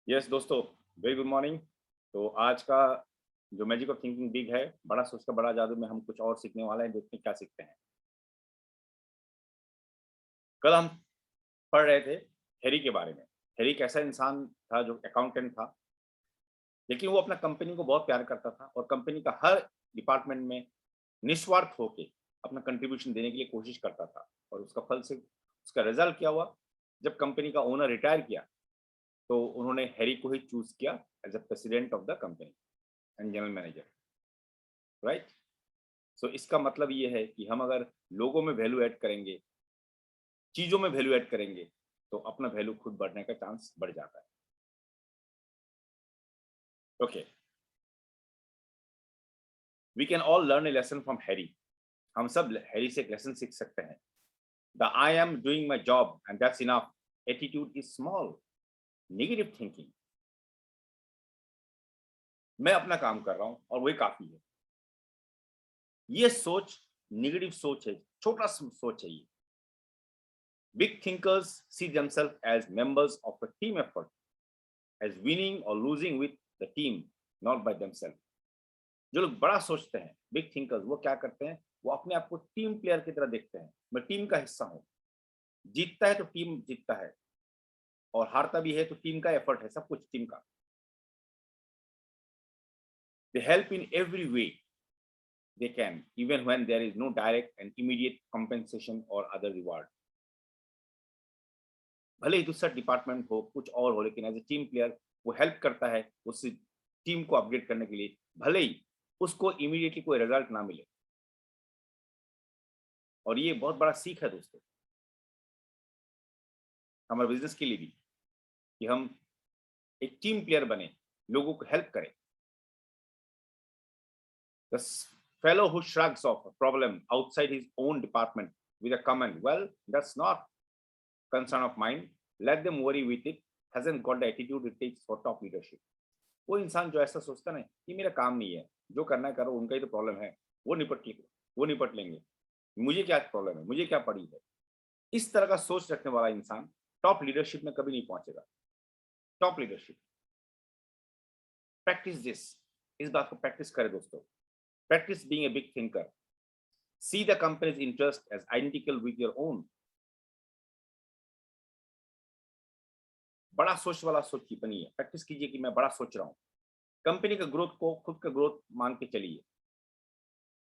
Yes दोस्तों, very good morning. तो आज का जो मैजिक ऑफ थिंकिंग बिग है, बड़ा सोच का बड़ा जादू में हम कुछ और सीखने वाले हैं, देखते हैं क्या सीखते हैं। कल हम पढ़ रहे थे हैरी के बारे में। हैरी एक ऐसा इंसान था जो अकाउंटेंट था, लेकिन वो अपना कंपनी को बहुत प्यार करता था और कंपनी का हर डिपार्टमेंट में निस्वार्थ होके अपना कंट्रीब्यूशन देने के लिए कोशिश करता था। और उसका फल से उसका रिजल्ट क्या हुआ? जब कंपनी का ओनर रिटायर किया, तो उन्होंने हैरी को ही चूज किया as a president of the company and general manager, right? So इसका मतलब ये है कि हम अगर लोगों में वैल्यू ऐड करेंगे, चीज़ों में वैल्यू ऐड करेंगे, तो अपना वैल्यू खुद बढ़ने का चांस बढ़ जाता है। Okay, we can all learn a lesson from Harry. हम सब हैरी से एक लेसन सीख सकते हैं। The I am doing my job and that's enough attitude is small. Negative thinking, मैं अपना काम कर रहा हूँ और वही काफ़ी है। ये सोच नेगेटिव सोच है, छोटा सोच है ये। Big thinkers C themselves as members of a team effort, as winning or losing with the team, not by themselves. जो लोग बड़ा सोचते हैं, बिग थिंकर्स, वो क्या करते हैं? वो अपने आप को टीम प्लेयर की तरह देखते हैं। मैं टीम का हिस्सा हूँ। जीतता है तो टीम जीतता है, और हारता भी है तो टीम का एफर्ट है, सब कुछ टीम का। They help in every way they can, even when there is no direct and immediate compensation or other reward. भले ही दूसरा डिपार्टमेंट हो, कुछ और हो, लेकिन एज ए टीम प्लेयर वो हेल्प करता है उस टीम को अपग्रेड करने के लिए, भले ही उसको इमीडिएटली कोई रिजल्ट ना मिले। और ये बहुत बड़ा सीख है दोस्तों, हमारे बिजनेस के लिए भी, कि हम एक टीम प्लेयर बने, लोगों को हेल्प करें। The fellow who shrugs off a problem outside his own department with a comment, well, that's not concern of mine, let them worry with it, hasn't got the attitude it takes for top leadership. वो इंसान जो ऐसा सोचता ना, ये मेरा काम नहीं है, जो करना है करो, उनका ही तो प्रॉब्लम है, वो निपट लेंगे, मुझे क्या प्रॉब्लम है, मुझे क्या पड़ी है। इस तरह का सोच रखने वाला इंसान टॉप लीडरशिप में कभी नहीं पहुंचेगा। टॉप लीडरशिप, प्रैक्टिस दिस, इस बात को प्रैक्टिस करें दोस्तों। Practice being a big thinker, see the companies interest as identical with your own. बड़ा सोच वाला सोच बनिए, प्रैक्टिस कीजिए कि मैं बड़ा सोच रहा हूँ। कंपनी का ग्रोथ को खुद का ग्रोथ मान के चलिए।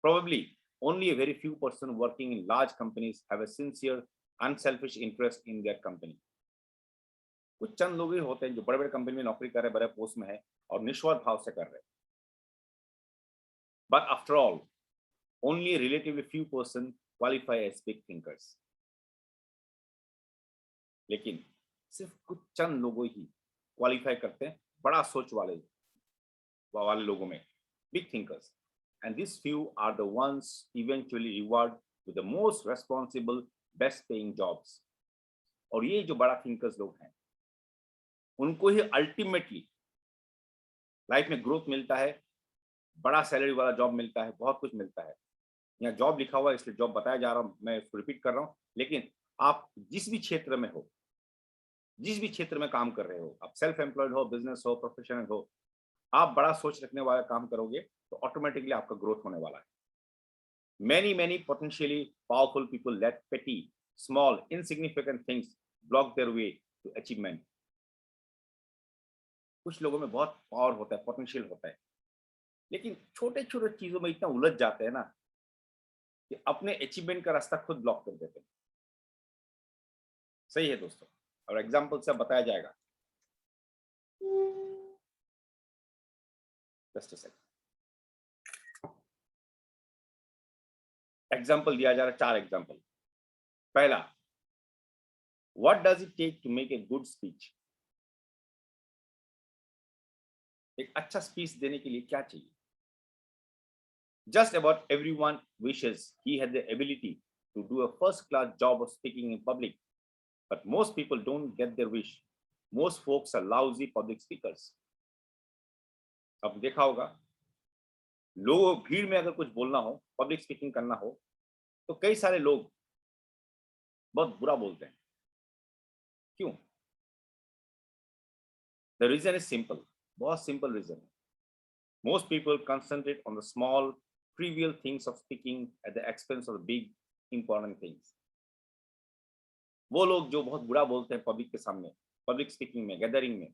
Probably only a very few person working in large companies have a sincere, unselfish interest in their company. कुछ चंद लोग ही होते हैं जो बड़े बड़े कंपनी में नौकरी कर रहे हैं, बड़े पोस्ट में है और निस्वार्थ भाव से कर रहे हैं। But after all, only a relatively few person qualify as big thinkers. लेकिन सिर्फ कुछ चंद लोग ही क्वालिफाई करते हैं बड़ा सोच वाले लोगों में, big thinkers. And these few are the ones eventually rewarded with the most responsible, best paying jobs. और ये जो बड़ा थिंकर्स लोग हैं, उनको ही अल्टीमेटली लाइफ में ग्रोथ मिलता है, बड़ा सैलरी वाला जॉब मिलता है, बहुत कुछ मिलता है। यहाँ जॉब लिखा हुआ है इसलिए जॉब बताया जा रहा हूँ, मैं इसको रिपीट कर रहा हूँ। लेकिन आप जिस भी क्षेत्र में हो, जिस भी क्षेत्र में काम कर रहे हो, आप सेल्फ एम्प्लॉयड हो, बिजनेस हो, प्रोफेशनल हो, आप बड़ा सोच रखने वाला काम करोगे तो ऑटोमेटिकली आपका ग्रोथ होने वाला है। Many potentially powerful people let petty, small, insignificant things block their way to achievement. कुछ लोगों में बहुत पावर होता है, पोटेंशियल होता है, लेकिन छोटे छोटे चीजों में इतना उलझ जाते हैं ना कि अपने अचीवमेंट का रास्ता खुद ब्लॉक कर देते हैं। सही है दोस्तों, और एग्जाम्पल से बताया जाएगा। जस्ट अ सेकंड, एग्जाम्पल दिया जा रहा है, 4 एग्जाम्पल। पहला, what does it take to make a good speech? एक अच्छा स्पीच देने के लिए क्या चाहिए? Just about everyone wishes he had the ability to do a first class job of speaking in public, but most people don't get their wish. Most folks are lousy public speakers. अब देखा होगा, लोग भीड़ में अगर कुछ बोलना हो, पब्लिक स्पीकिंग करना हो, तो कई सारे लोग बहुत बुरा बोलते हैं। क्यों? The reason is simple, बहुत simple reason है. Most people concentrate on the small, trivial things of speaking at the expense of the big, important things. वो लोग जो बहुत बुरा बोलते हैं पब्लिक के सामने, पब्लिक स्पीकिंग में, गैदरिंग में,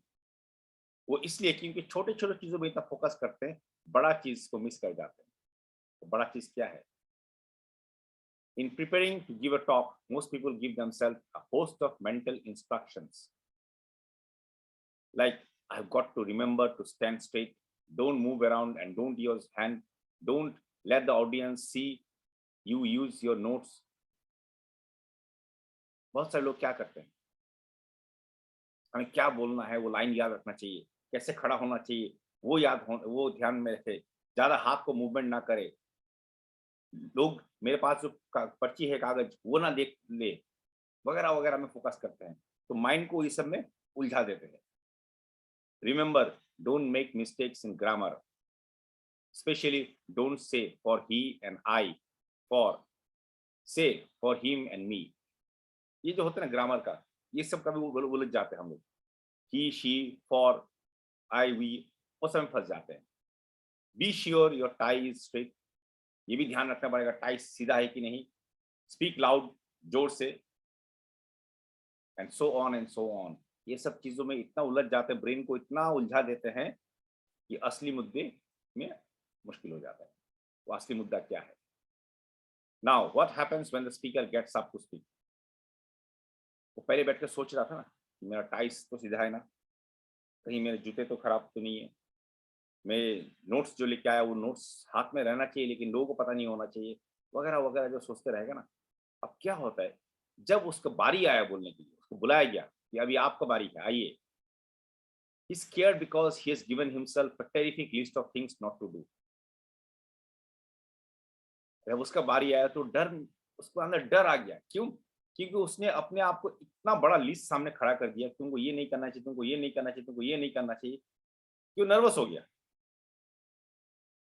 वो इसलिए क्योंकि छोटे छोटे चीजों में इतना फोकस करते हैं, बड़ा चीज को मिस कर जाते हैं. तो बड़ा चीज क्या है? In preparing to give a talk, most people give themselves a host of mental instructions. Like, I've got to remember to stand straight, don't move around and don't use hand, don't let the audience see you use your notes. बहुत सारे लोग क्या करते हैं, हमें क्या बोलना है वो लाइन याद रखना चाहिए, कैसे खड़ा होना चाहिए वो वो ध्यान में रखे, ज्यादा हाथ को मूवमेंट ना करे, लोग मेरे पास जो पर्ची है कागज वो ना देख ले, वगैरह वगैरह में फोकस करते हैं. तो माइंड को इस सब में उलझा देते हैं. Remember, don't make mistakes in grammar, specially don't say for he and I, for से फॉर हिम एंड मी. ये जो होता है ना ग्रामर का, ये सब कभी उलझ जाते हैं हम लोग. ही, शी, फॉर, आई, वी, वो सब में फंस जाते हैं. Be sure your tie is straight, ये भी ध्यान रखना पड़ेगा टाई सीधा है कि नहीं. स्पीक लाउड, जोर से, and so on and so on. ये सब चीजों में इतना उलझ जाते हैं, ब्रेन को इतना उलझा देते हैं कि असली मुद्दे में मुश्किल हो जाता है. वो असली मुद्दा क्या है? Now what happens when the speaker gets up to speak. वो पहले बैठ कर सोच रहा था ना कि मेरा टाइस तो सीधा है ना, कहीं मेरे जूते तो खराब तो नहीं है, मैं नोट्स जो लेके आया वो नोट्स हाथ में रहना चाहिए लेकिन लोगों को पता नहीं होना चाहिए, वगैरह वगैरह जो सोचते रहेगा ना. अब क्या होता है, जब उसका बारी आया बोलने के लिए, उसको बुलाया गया कि अभी आपका बारी है, आइए. He's scared because he has given himself a terrific list of things not to do. जब उसका बारी आया तो डर, उसको अंदर डर आ गया. क्यों? क्योंकि उसने अपने आप को इतना बड़ा लिस्ट सामने खड़ा कर दिया, तुमको ये नहीं करना चाहिए, तुमको ये नहीं करना चाहिए, तुमको ये नहीं करना चाहिए, क्यों नर्वस हो गया.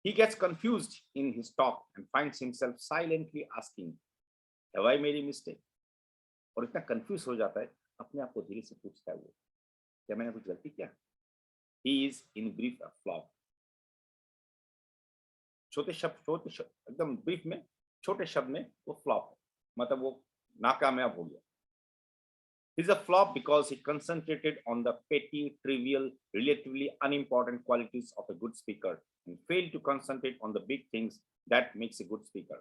He gets confused in his talk and finds himself silently asking, have I made a mistake? और इतना कंफ्यूज हो जाता है, अपने आप को धीरे से पूछता है वो, क्या मैंने कुछ गलती किया? He is in brief a flop. छोटे शब्द एकदम ब्रीफ में, छोटे शब्द में वो फ्लॉप है, मतलब वो नाकामयाब हो गया. He's a flop because he concentrated on the petty, trivial, relatively unimportant qualities of a good speaker and failed to concentrate on the big things that makes a good speaker.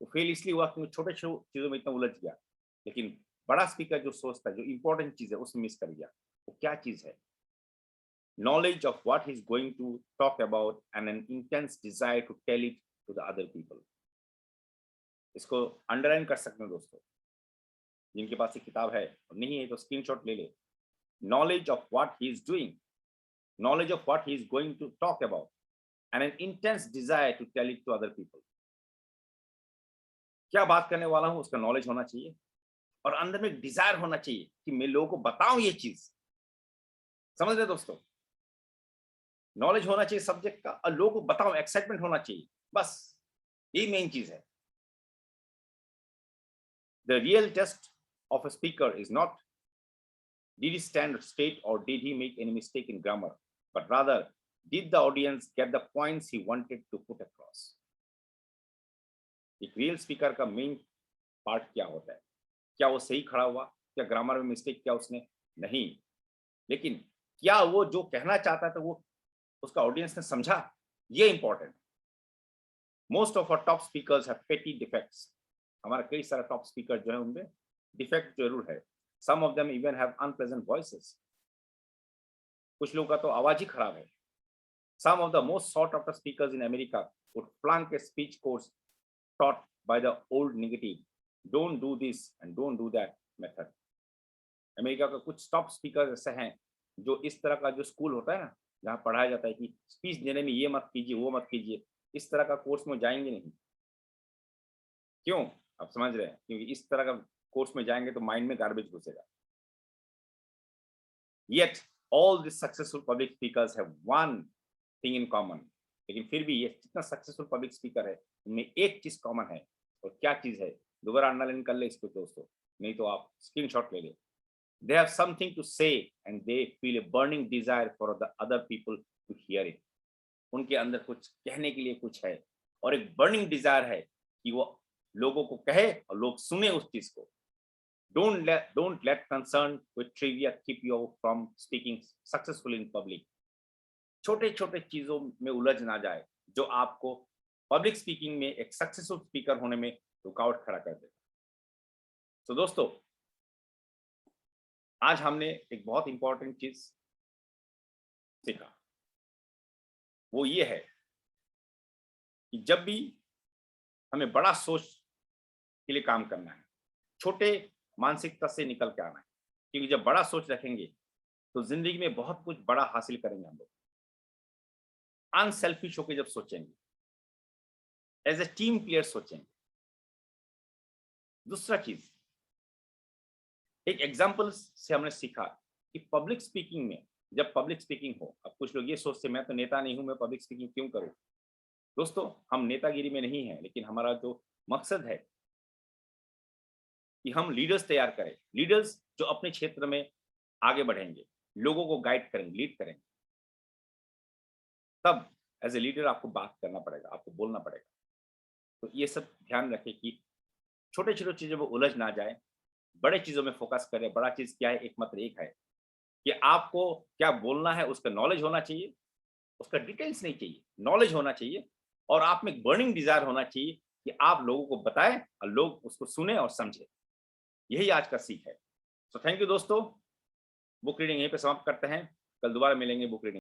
तो fail इसलिए हुआ क्योंकि छोटे चीजों में इतना उलझ गया, लेकिन बड़ा स्पीकर जो सोचता है, जो इंपॉर्टेंट चीज है उसमें मिस कर गया. वो क्या चीज है? Knowledge of what he's going to talk about and an intense desire to tell it to the other people. इसको अंडरलाइन कर सकते हैं दोस्तों, जिनके पास ये किताब है और नहीं है तो स्क्रीनशॉट ले ले. Knowledge of what he is doing, knowledge of what he is going to talk about and an intense desire to tell it to other people. क्या बात करने वाला हूं उसका नॉलेज होना चाहिए और अंदर में डिजायर होना चाहिए कि मैं लोगों को बताऊं ये चीज. समझ रहे दोस्तों? नॉलेज होना चाहिए सब्जेक्ट का और लोगों को बताओ, एक्साइटमेंट होना चाहिए, बस यही मेन चीज है. The real test of a speaker is not did he stand straight or did he make any mistake in grammar, but rather did the audience get the points he wanted to put across. एक real speaker का main part क्या होता है? क्या वो सही खड़ा हुआ? क्या ग्रामर में मिस्टेक किया उसने? नहीं. लेकिन क्या वो जो कहना चाहता था वो उसका ऑडियंस ने समझा? ये important. Most of our top speakers have petty defects. हमारा कई सारे टॉप स्पीकर जो है उनमें डिफेक्ट जरूर है. Some of them even have unpleasant voices. कुछ लोगों का तो आवाज ही खराब है. Some of the most sought after speakers in America would flunk a speech course taught by the old negative, don't do this and don't do that method. America का कुछ टॉप स्पीकर ऐसे हैं जो इस तरह का जो स्कूल होता है ना, जहाँ पढ़ाया जाता है कि स्पीच देने में ये मत कीजिए वो मत कीजिए, इस तरह का कोर्स में जाएंगे नहीं. क्यों? आप समझ रहे हैं, क्योंकि इस तरह का कोर्स में जाएंगे तो माइंड में garbage घुसेगा. Yet all these successful public speakers have one thing in common. लेकिन फिर भी ये जितना सक्सेसफुल पब्लिक स्पीकर है उनमें एक चीज कॉमन है. और क्या चीज है? दोबारा अंडरलाइन कर ले इसको दोस्तों, नहीं तो आप स्क्रीनशॉट ले ले. They have something to say and they feel a burning desire for the other people to hear it. उनके अंदर कुछ कहने के लिए कुछ है और एक बर्निंग डिजायर है कि वो लोगों को कहे और लोग सुने उस चीज को. Don't let concern with trivia keep you from speaking successfully in public. छोटे छोटे चीजों में उलझ ना जाए जो आपको पब्लिक स्पीकिंग में एक सक्सेसफुल स्पीकर होने में रुकावट खड़ा कर दे. तो दोस्तों, आज हमने एक बहुत इंपॉर्टेंट चीज सीखा. वो ये है कि जब भी हमें बड़ा सोच के लिए काम करना है, छोटे मानसिकता से निकल के आना है. क्योंकि जब बड़ा सोच रखेंगे तो जिंदगी में बहुत कुछ बड़ा हासिल करेंगे हम लोग. अनसेल्फिश होकर जब सोचेंगे, एज ए टीम प्लेयर सोचेंगे. दूसरा चीज, एक एग्जाम्पल से हमने सीखा कि पब्लिक स्पीकिंग में जब पब्लिक स्पीकिंग हो, अब कुछ लोग ये सोचते मैं तो नेता नहीं हूं, मैं पब्लिक स्पीकिंग क्यों करूं. दोस्तों, हम नेतागिरी में नहीं है, लेकिन हमारा जो मकसद है कि हम लीडर्स तैयार करें, लीडर्स जो अपने क्षेत्र में आगे बढ़ेंगे, लोगों को गाइड करेंगे, लीड करेंगे. तब एज ए लीडर आपको बात करना पड़ेगा, आपको बोलना पड़ेगा. तो ये सब ध्यान रखें कि छोटे छोटे चीजों में उलझ ना जाए, बड़े चीजों में फोकस करें. बड़ा चीज क्या है, एकमात्र एक है कि आपको क्या बोलना है, उसका नॉलेज होना चाहिए, उसका डिटेल्स नहीं चाहिए, नॉलेज होना चाहिए. और आप में एक बर्निंग डिजायर होना चाहिए कि आप लोगों को बताएं और लोग उसको सुने और समझे. यही आज का सीख है. सो थैंक यू दोस्तों. बुक रीडिंग यहीं पे समाप्त करते हैं. कल दोबारा मिलेंगे बुक रीडिंग.